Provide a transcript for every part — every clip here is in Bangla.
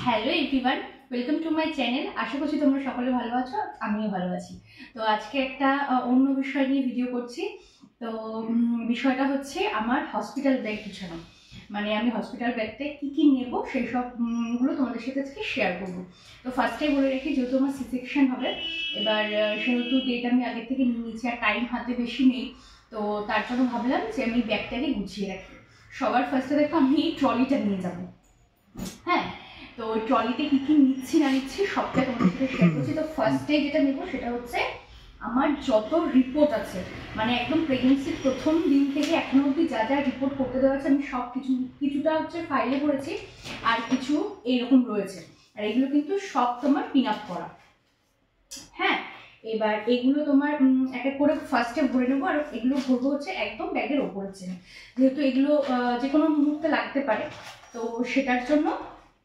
Hello everyone, welcome to my channel. আশা করছি তোমরা সকলে ভালো আছো, আমিও ভালো আছি। তো আজকে একটা অন্য বিষয় নিয়ে ভিডিও করছি। তো বিষয়টা হচ্ছে আমার হসপিটাল ব্যাগ গুছানো। মানে আমি হসপিটাল ব্যাগতে কী কী নেবো সেই সব গুলো তোমাদের সাথে আজকে শেয়ার করবো। তো ফার্স্টেই বলে রাখি, যেহেতু আমার সি-সেকশন হবে, এবার সেহেতু ডেট আমি আগের থেকে নিয়ে নিয়েছি আর টাইম হাতে বেশি নেই। তো তার জন্য ভাবলাম যে আমি ব্যাগটাকে গুছিয়ে রাখি। সবার ফার্স্টে দেখো আমি এই ট্রলিটা নিয়ে যাবো। হ্যাঁ, তো ট্রলিতে কি কি নিচ্ছি না নিচ্ছি সবটা তোমাদের সাথে শেয়ার করছি। তো ফার্স্টে যেটা নেবো সেটা হচ্ছে আমার যত রিপোর্ট আছে, মানে একদম প্রেগনেন্সির প্রথম দিন থেকে এখনো অবধি যা যা রিপোর্ট করতে দেওয়া আছে আমি সব কিছুটা হচ্ছে ফাইলে করেছি, আর কিছু এইরকম রয়েছে। আর এগুলো কিন্তু সব তোমার পিন আপ করা। হ্যাঁ, এবার এগুলো তোমার এক এক করে ফার্স্টে ভরে নেবো, আর এগুলো ভরবো হচ্ছে একদম ব্যাগের ওপরের চেনে, যেহেতু এগুলো যে কোনো মুহূর্তে লাগতে পারে। তো সেটার জন্য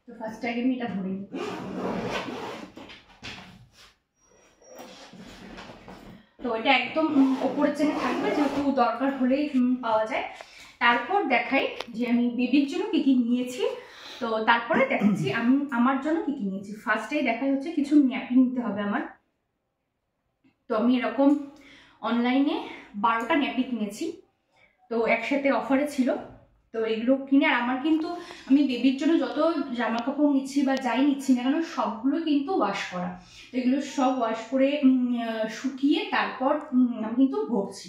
তো ফার্স্ট আগে আমি এটা ভরে নিই। তো এটা একদম ওপরের চেনে থাকবে, যেহেতু দরকার হলেই পাওয়া যায়। তারপর দেখাই যে আমি বেবির জন্য কি কি নিয়েছি। তো তারপরে দেখাচ্ছি আমি আমার জন্য কি কি নিয়েছি। ফার্স্টেই দেখাই হচ্ছে কিছু ন্যাপকিন নিতে হবে আমার। তো আমি এরকম অনলাইনে 12টা ন্যাপি কিনেছি, তো একসাথে অফারে ছিল। তো এগুলো কিনে, আর আমার কিন্তু আমি বেবির জন্য যত জামা কাপড় নিচ্ছি বা যাই নিচ্ছি না কেন সবগুলো কিন্তু ওয়াশ করা। তো এগুলো সব ওয়াশ করে শুকিয়ে তারপর আমি কিন্তু ভরছি।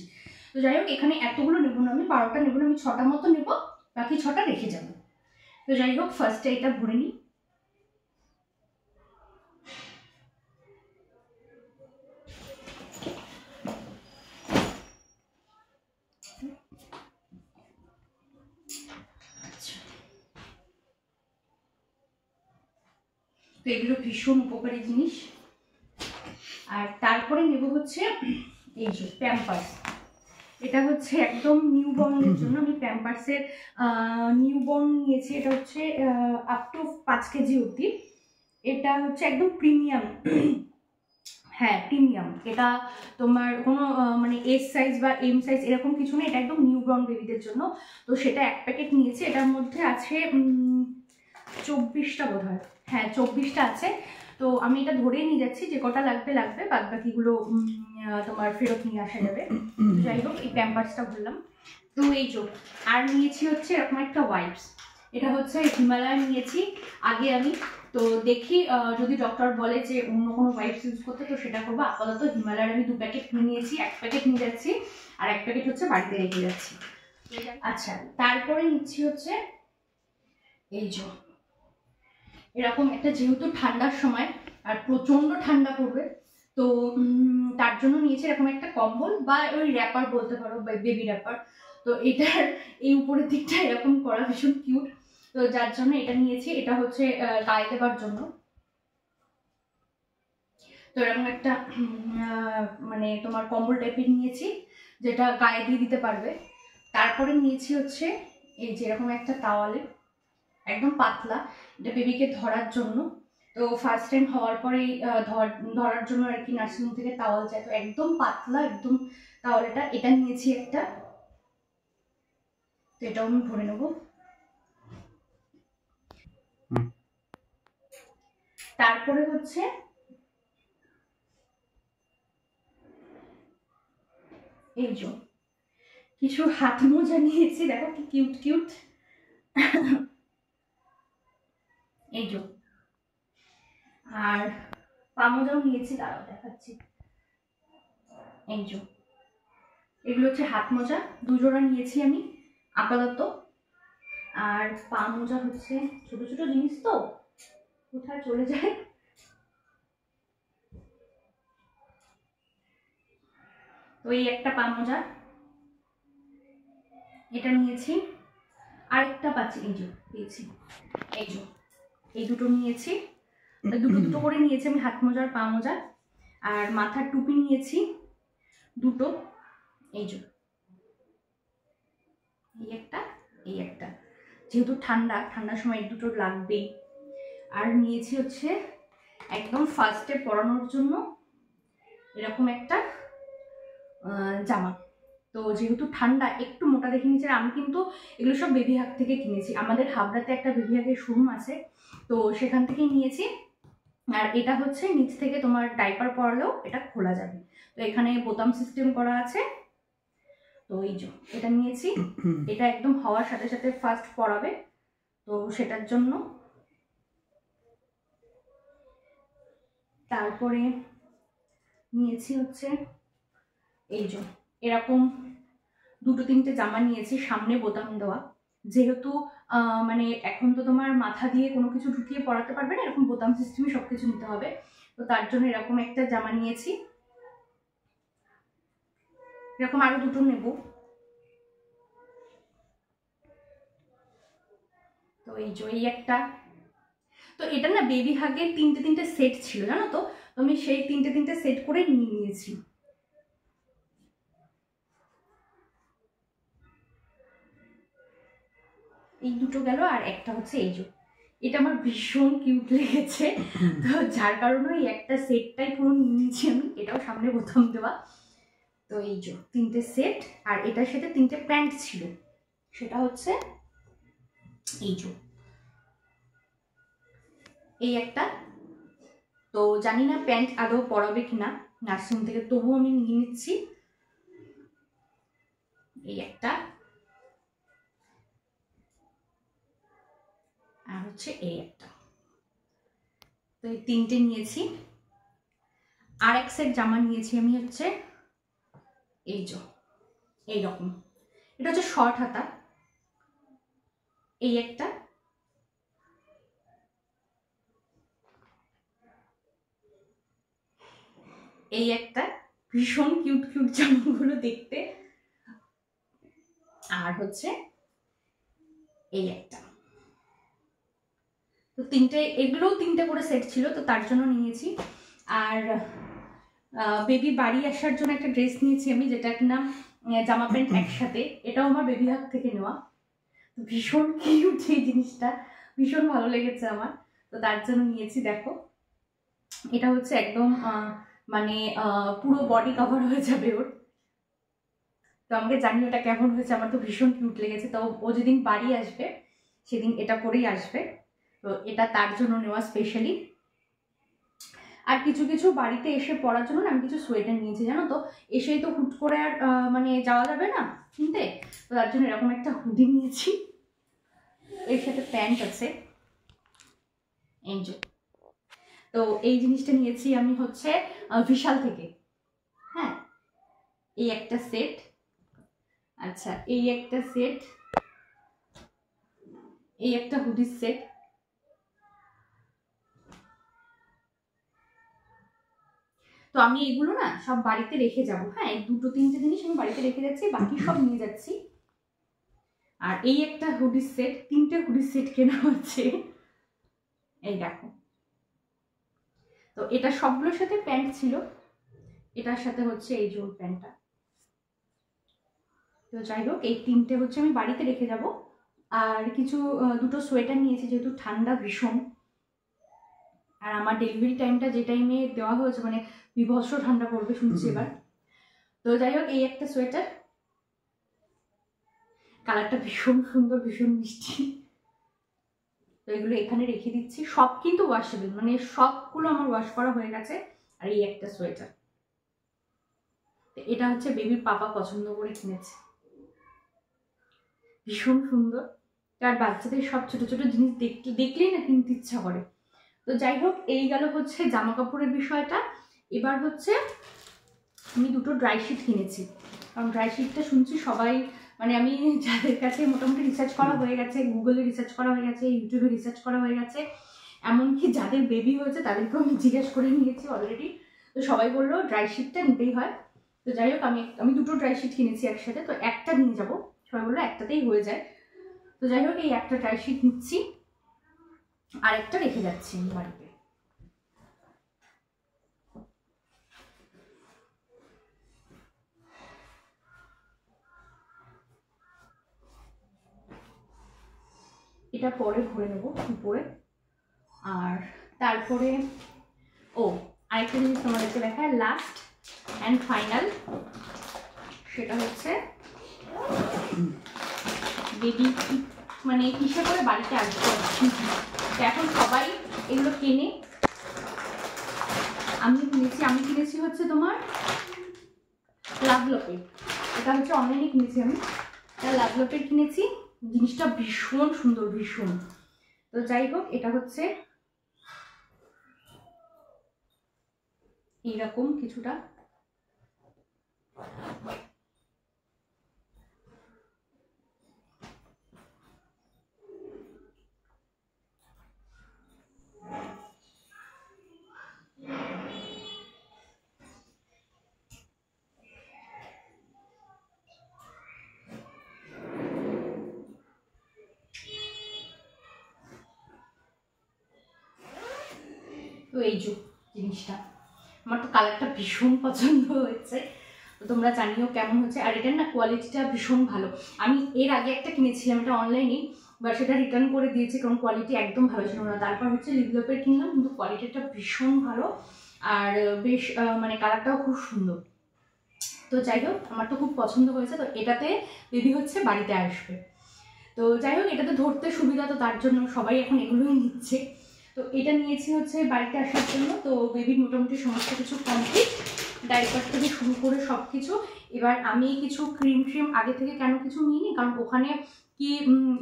তো যাই হোক, এখানে এতগুলো নেবো না, আমি 12টা নেবো না, আমি 6টা মতো নেবো, বাকি 6টা রেখে যাবো। তো যাই হোক, ফার্স্টে এটা ভরে নিই। তো এগুলো ভীষণ উপকারী জিনিস। আর তারপরে নেব হচ্ছে এই যে প্যাম্পার্স। এটা হচ্ছে একদম নিউবর্নের জন্য আমি প্যাম্পার্সের নিউবর্ন নিয়েছি। এটা হচ্ছে আপ টু 5 কেজি অবধি। এটা হচ্ছে একদম প্রিমিয়াম। হ্যাঁ, প্রিমিয়াম। এটা তোমার কোনো মানে এস সাইজ বা এম সাইজ এরকম কিছু না, এটা একদম নিউবর্ন বেবিদের জন্য। তো সেটা এক প্যাকেট নিয়েছি। এটার মধ্যে আছে 24টা বোধ হয়। হ্যাঁ, 24টা আছে। তো আমি এটা ধরেই নিয়ে যাচ্ছি, যে কটা লাগবে লাগবে, বাদ বাকিগুলো তোমার ফেরত নিয়ে আসা যাবে। যাই হোক, এই প্যাম্পার্সটা বললাম। তো এই চোখ আর নিয়েছি হচ্ছে এরকম একটা ওয়াইপস। এটা হচ্ছে হিমালয়ান নিয়েছি আগে আমি। তো দেখি যদি ডক্টর বলে যে অন্য কোনো ওয়াইপস ইউজ করতে, তো সেটা করবো। আপাতত হিমালয়ার আমি 2 প্যাকেট নিয়েছি, 1 প্যাকেট নিয়ে যাচ্ছি আর 1 প্যাকেট হচ্ছে বাড়িতে রেখে যাচ্ছি। আচ্ছা, তারপরে নিচ্ছি হচ্ছে এই যে এরকম একটা, যেহেতু ঠান্ডার সময় আর প্রচন্ড ঠান্ডা পড়বে, তো তার জন্য নিয়েছি এরকম একটা কম্বল বা ওই র্যাপার বলতে পারো, বেবি র্যাপার। তো এটার এই উপরের দিকটা এরকম করা ভীষণ কিউট, তো যার জন্য এটা নিয়েছি। এটা হচ্ছে গায়ে দেবার জন্য। তো এরকম একটা মানে তোমার কম্বল টাইপের নিয়েছি, যেটা গায়ে দিয়ে দিতে পারবে। তারপরে নিয়েছি হচ্ছে এই যে এরকম একটা তাওয়ালে, একদম পাতলা, এটা বেবিকে ধরার জন্য। তো ফার্স্ট টাইম হওয়ার পরেই ধরার জন্য আর কি নার্সিংহোম থেকে তাওয়াল চাই, তো একদম পাতলা একদম তাওয়ালটা, এটা নিয়েছি একটা। তো এটাও আমি ভরে নেব। তারপরে হচ্ছে এই যে কিছু হাত মোজা নিয়েছি, দেখো কি কিউট কিউট। এই যে আর পা মোজাও নিয়েছি, দাঁড়াও দেখাচ্ছি। এই যে এগুলো হচ্ছে হাত মোজা, 2 জোড়া নিয়েছি আমি আপাতত। আর পা মোজা হচ্ছে ছোট ছোট জিনিস, তো কোথায় চলে যায়। তো এই একটা পা মোজা, এটা নিয়েছি। আরেকটা পাচ্ছি, এই যে পেয়েছি, এই যে এই দুটো নিয়েছি। দুটো দুটো করে নিয়েছি আমি, হাত মোজা আর পা মোজা। আর মাথার টুপি নিয়েছি 2টো, এই যে এই একটা এই একটা, যেহেতু ঠান্ডার সময় এই দুটো লাগবেই। আর নিয়েছি হচ্ছে একদম ফার্স্টে পরানোর জন্য এরকম একটা জামা। তো তো যেহেতু ঠান্ডা একটু মোটা দেখে নিয়েছি। আমি কিন্তু এগুলো সব বেবি হাগ থেকে কিনেছি, আমাদের হাবড়াতে একটা বেবি হাগের শোরুম আছে, তো সেখান থেকেই নিয়েছি। আর এটা হচ্ছে নিচ থেকে তোমার ডাইপার পরালেও এটা খোলা যাবে, তো এখানে বোতাম সিস্টেম করা আছে। তো এই যে এটা নিয়েছি, এটা একদম হওয়ার সাথে সাথে ফার্স্ট পরাবে, তো সেটার জন্য। তারপরে নিয়েছি হচ্ছে এই যে এরকম 2-3টে জামা নিয়েছি সামনে বোতাম দেওয়া, যেহেতু মানে এখন তো তোমার মাথা দিয়ে কোনো কিছু ঢুকিয়ে পরাতে পারবে না, এরকম বোতাম সিস্টেমে সবকিছু নিতে হবে, তো তার জন্য এরকম একটা জামা নিয়েছি। এরকম আরো 2টো নেব। তো এই যে এই একটা, তো এটা না বেবি হাগের 3টে সেট ছিল জানো তো, আমি সেই 3টে সেট করে নিয়ে নিয়েছি। এই 2টো গেল, আর একটা হচ্ছে এই যে এটা আমার ভীষণ কিউট লেগেছে, তো যার কারণে এই একটা সেটটাই পুরো নিয়ে নিয়েছি আমি, এটাও সামনে বোতাম দেওয়া। তো এই যে 3টে সেট, আর এটার সাথে 3টে প্যান্ট ছিল, সেটা হচ্ছে এই যে এই একটা। তো জানি না প্যান্ট আদৌ পরাবে কিনা নার্সিং থেকে, তবুও আমি নিয়ে নিচ্ছি। এই একটা, আর হচ্ছে এই একটা, তো এই 3টে নিয়েছি। আর এক সেট জামা নিয়েছি আমি হচ্ছে এই যে এইরকম, এটা হচ্ছে শর্ট হাতা। এই একটা, এই একটা, ভীষণ কিউট কিউট জামাগুলো দেখতে। আর হচ্ছে এই একটা, তো 3টে, এগুলোও 3টে করে সেট ছিল, তো তার জন্য নিয়েছি। আর বেবি বাড়ি আসার জন্য একটা ড্রেস নিয়েছি আমি, যেটা কিনা জামা প্যান্ট একসাথে, এটাও আমার বেবি হাগ থেকে নেওয়া। ভীষণ কিউট এই জিনিসটা, ভীষণ ভালো লেগেছে আমার, তো তার জন্য নিয়েছি। দেখো এটা হচ্ছে একদম মানে পুরো বডি কভার হয়ে যাবে ওর, তো আমাকে জানি ওটা কেমন হয়েছে, আমার তো ভীষণ কিউট লেগেছে। তো ও যেদিন বাড়ি আসবে সেদিন এটা পরেই আসবে, তো এটা তার জন্য নেওয়া স্পেশালি। আর কিছু কিছু বাড়িতে এসে পরার জন্য আমি কিছু সোয়েটার নিয়েছি জানো তো, এসেই তো হুট করে আর মানে যাওয়া যাবে না কিনতে, তো তার জন্য এরকম একটা হুডি নিয়েছি, এর সাথে প্যান্ট আছে এই যে। তো এই জিনিসটা নিয়েছি আমি হচ্ছে বিশাল থেকে। হ্যাঁ, এই একটা সেট, আচ্ছা এই একটা সেট, এই একটা হুডির সেট। তো আমি এগুলো না সব বাড়িতে রেখে যাব। হ্যাঁ, এই 2-3টে জিনিস আমি বাড়িতে রেখে যাচ্ছি, বাকি সব নিয়ে যাচ্ছি। আর এই একটা হুডির সেট, 3টে হুডির সেট কেনা হচ্ছে, এই দেখো। তো এটা সবগুলোর সাথে প্যান্ট ছিল, এটার সাথে হচ্ছে এই জোর প্যান্টটা। তো যাই হোক, এই 3টে হচ্ছে আমি বাড়িতে রেখে যাব। আর কিছু 2টো সোয়েটার নিয়েছি, যেহেতু ঠান্ডা ভীষণ, আর আমার ডেলিভারি টাইমটা যে টাইমে দেওয়া হয়েছে মানে বিভৎস ঠান্ডা পড়বে শুনছি এবার। তো যাই হোক, এই একটা সোয়েটার, কালারটা ভীষণ সুন্দর, ভীষণ মিষ্টি। তো এগুলো এখানে রেখে দিচ্ছি, সব কিন্তু ওয়াশেবল, মানে সবগুলো আমার ওয়াশ করা হয়ে গেছে। আর এই একটা সোয়েটার, এটা হচ্ছে বেবির পাপা পছন্দ করে কিনেছে, ভীষণ সুন্দর। আর বাচ্চাদের সব ছোট ছোট জিনিস দেখলেই না কিনতে ইচ্ছা করে। তো যাই হোক, এই গেল হচ্ছে জামা কাপড়ের বিষয়টা। এবার হচ্ছে আমি 2টো ড্রাই শিট কিনেছি, কারণ ড্রাই শিটটা শুনছি সবাই, মানে আমি যাদের কাছে মোটামুটি রিসার্চ করা হয়ে গেছে, গুগলে রিসার্চ করা হয়ে গেছে, ইউটিউবে রিসার্চ করা হয়ে গেছে, এমনকি যাদের বেবি হয়েছে তাদেরকেও আমি জিজ্ঞেস করে নিয়েছি অলরেডি, তো সবাই বললো ড্রাই শিটটা নিতেই হয়। তো যাই হোক, আমি 2টো ড্রাই শিট কিনেছি একসাথে, তো একটা নিয়ে যাব, সবাই বললো একটাতেই হয়ে যায়। তো যাই হোক, এই একটা ড্রাই শিট নিচ্ছি, আর একটা রেখে যাচ্ছি বাড়িতে। এটা পরে ভরে নেবো উপরে। আর তারপরে আরেকটা জিনিস তোমাদেরকে দেখায়, লাস্ট অ্যান্ড ফাইনাল, সেটা হচ্ছে বেবি মানে কিসে করে বাড়িতে আসবে। এখন সবাই এগুলো কেনে, আমি কিনেছি হচ্ছে তোমার লাভলপের। এটা হচ্ছে অনলাইনে কিনেছি আমি, এটা লাভলপের কিনেছি। জিনিসটা ভীষণ সুন্দর, ভীষণ। তো যাই হোক, এটা হচ্ছে এইরকম কিছুটা। তো এই যে জিনিসটা, আমার তো কালারটা ভীষণ পছন্দ হয়েছে। তো তোমরা জানিও কেমন হচ্ছে। আর এটার না কোয়ালিটিটা ভীষণ ভালো। আমি এর আগে একটা কিনেছিলাম, এটা অনলাইনে, বা সেটা রিটার্ন করে দিয়েছি কারণ কোয়ালিটি একদম ভালো ছিল না। তারপর হচ্ছে লিভলপের কিনলাম, কিন্তু কোয়ালিটিটা ভীষণ ভালো আর বেশ মানে কালারটাও খুব সুন্দর। তো যাই হোক, আমার তো খুব পছন্দ হয়েছে। তো এটাতে বেবি হচ্ছে বাড়িতে আসবে। তো যাই হোক, এটাতে ধরতে সুবিধা, তো তার জন্য সবাই এখন এগুলোই নিচ্ছে। তো এটা নিয়েছি হচ্ছে বাড়িতে আসার জন্য। তো বেবির মোটামুটি সমস্ত কিছু কমপ্লিট, ডাইপার থেকে শুরু করে সব কিছু। এবার আমি কিছু ক্রিম আগে থেকে কেন কিছু নিইনি, কারণ ওখানে কি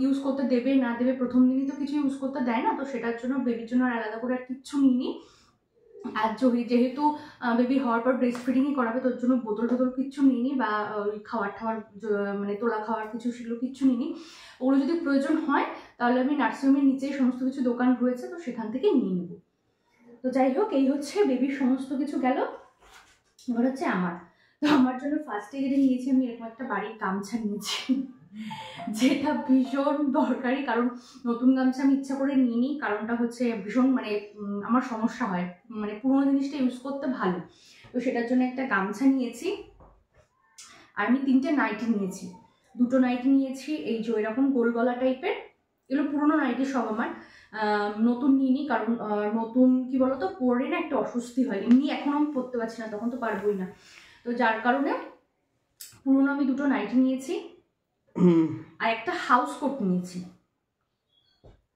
ইউজ করতে দেবে না দেবে, প্রথম দিনই তো কিছু ইউজ করতে দেয় না। তো সেটার জন্য বেবির জন্য আর আলাদা করে আর কিচ্ছু নিইনি। আর যেহেতু বেবি হওয়ার পর ব্রেস্ট ফিডিংই করাবে, তোর জন্য বোতল টোতল কিচ্ছু নিইনি, বা ওই খাওয়ার মানে তোলা খাওয়ার কিছু সেগুলো কিচ্ছু নিইনি। ওগুলো যদি প্রয়োজন হয় তাহলে আমি নার্সিংহোমের নিচেই সমস্ত কিছু দোকান রয়েছে, তো সেখান থেকে নিয়ে নেব। তো যাই হোক, এই হচ্ছে বেবির সমস্ত কিছু গেল। এবার হচ্ছে আমার, তো আমার জন্য ফার্স্টে যেটা নিয়েছি আমি এরকম একটা বাড়ির গামছা নিয়েছি, যেটা ভীষণ দরকারি। কারণ নতুন গামছা আমি ইচ্ছা করে নিইনি, কারণটা হচ্ছে ভীষণ মানে আমার সমস্যা হয়, মানে পুরোনো জিনিসটা ইউজ করতে ভালো। তো সেটার জন্য একটা গামছা নিয়েছি। আর আমি 3টে নাইটি নিয়েছি, 2টো নাইটি নিয়েছি এই যে এরকম গোল গলা টাইপের। এগুলো পুরোনো নাইটি সব আমার, নতুন নিইনি। কারণ নতুন কি বলতো, পরে না একটা অস্বস্তি হয়। এমনি এখন আমি পরতে পারছি না, তখন তো পারবোই না। তো যার কারণে পুরোনো আমি 2টো নাইটি নিয়েছি আর একটা হাউস কোট নিয়েছি।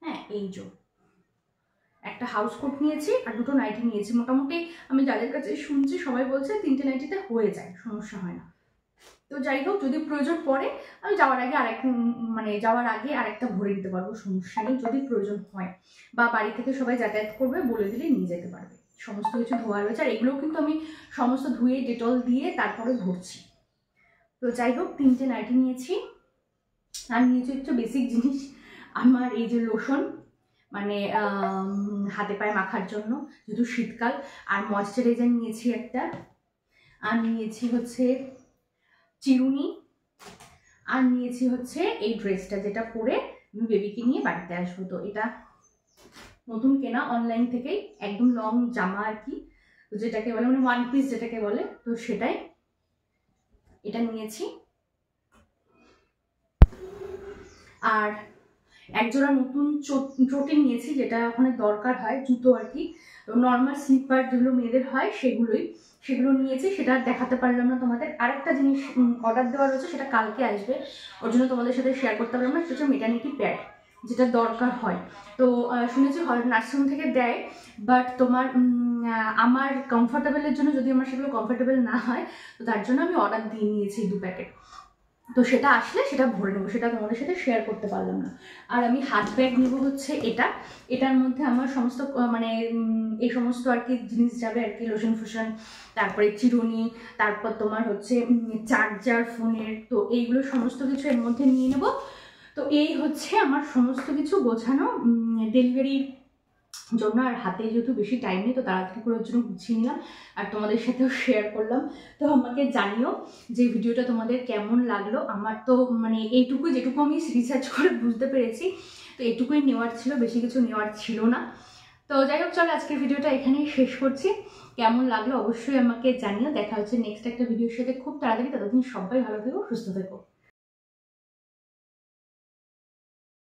হ্যাঁ, এই যে একটা হাউস কোট নিয়েছি আর 2টো নাইটি নিয়েছি। মোটামুটি আমি যাদের কাছে শুনছি সবাই বলছে 3টে নাইটিতে হয়ে যায়, সমস্যা হয় না। তো যাই হোক, যদি প্রয়োজন পড়ে আমি যাওয়ার আগে আরেকটা ভরে নিতে পারবো, সমস্যা নেই। যদি প্রয়োজন হয় বা বাড়ি থেকে সবাই যাতায়াত করবে বলে দিলে নিয়ে যেতে পারবে। সমস্ত কিছু ধোয়া রয়েছে, আর এগুলোও কিন্তু আমি সমস্ত ধুয়ে ডেটল দিয়ে তারপরে ভরছি। তো যাই হোক, 3টে নাইটি নিয়েছি। আর নিয়েছি হচ্ছে বেসিক জিনিস, আমার এই যে লোশন, মানে হাতে পায়ে মাখার জন্য যেহেতু শীতকাল। আর ময়শ্চারাইজার নিয়েছি একটা। আর নিয়েছি হচ্ছে চিরুনি। আর নিয়েছি হচ্ছে এই ড্রেসটা, যেটা পরে আমি বেবিকে নিয়ে বাড়িতে আসবো। তো এটা নতুন কেনা অনলাইন থেকেই, একদম লং জামা আর কি, যেটাকে বলে মানে 1 পিস যেটাকে বলে, তো সেটাই। এটা নিয়েছি। আর একজোড়া নতুন চটি নিয়েছি, যেটা ওখানে দরকার হয়, জুতো আর কি, নর্মাল স্লিপার যেগুলো মেয়েদের হয় সেগুলো নিয়েছি। সেটা দেখাতে পারলাম না তোমাদের। আরেকটা জিনিস অর্ডার দেওয়া রয়েছে, সেটা কালকে আসবে, ওর জন্য তোমাদের সাথে শেয়ার করতে পারলাম না। সেটা হচ্ছে মেটার্নিটি প্যাড, যেটা দরকার হয়। তো শুনেছি নার্সিং থেকে দেয়, বাট তোমার আমার কমফোর্টেবলের জন্য, যদি আমার সেগুলো কমফোর্টেবল না হয়, তো তার জন্য আমি অর্ডার দিয়ে নিয়েছি 2 প্যাকেট। তো সেটা আসলে সেটা ভরে নেবো, সেটা তোমাদের সাথে শেয়ার করতে পারলাম না। আর আমি হাত ব্যাগ নেবো হচ্ছে এটার মধ্যে আমার সমস্ত মানে এই সমস্ত আর কি জিনিস যাবে আর কি, লোশন ফোশন, তারপরে চিরুনি, তারপর তোমার হচ্ছে চার্জার ফোনের, তো এইগুলো সমস্ত কিছু এর মধ্যে নিয়ে নেব। তো এই হচ্ছে আমার সমস্ত কিছু গোছানো ডেলিভারির জন্য। আর হাতে যেহেতু বেশি টাইম নেই, তো তাড়াতাড়ি করে ওর জন্য গুছিয়ে নিলাম আর তোমাদের সাথেও শেয়ার করলাম। তো আমাকে জানিও যে ভিডিওটা তোমাদের কেমন লাগলো। আমার তো মানে যেটুকু আমি রিসার্চ করে বুঝতে পেরেছি, তো এটুকুই নেওয়ার ছিল, বেশি কিছু নেওয়ার ছিল না। তো যাই হোক, চলো আজকের ভিডিওটা এখানেই শেষ করছি। কেমন লাগলো অবশ্যই আমাকে জানিও। দেখা হচ্ছে নেক্সট একটা ভিডিওর সাথে খুব তাড়াতাড়ি। ততদিন সবাই ভালো থেকো, সুস্থ থেকো।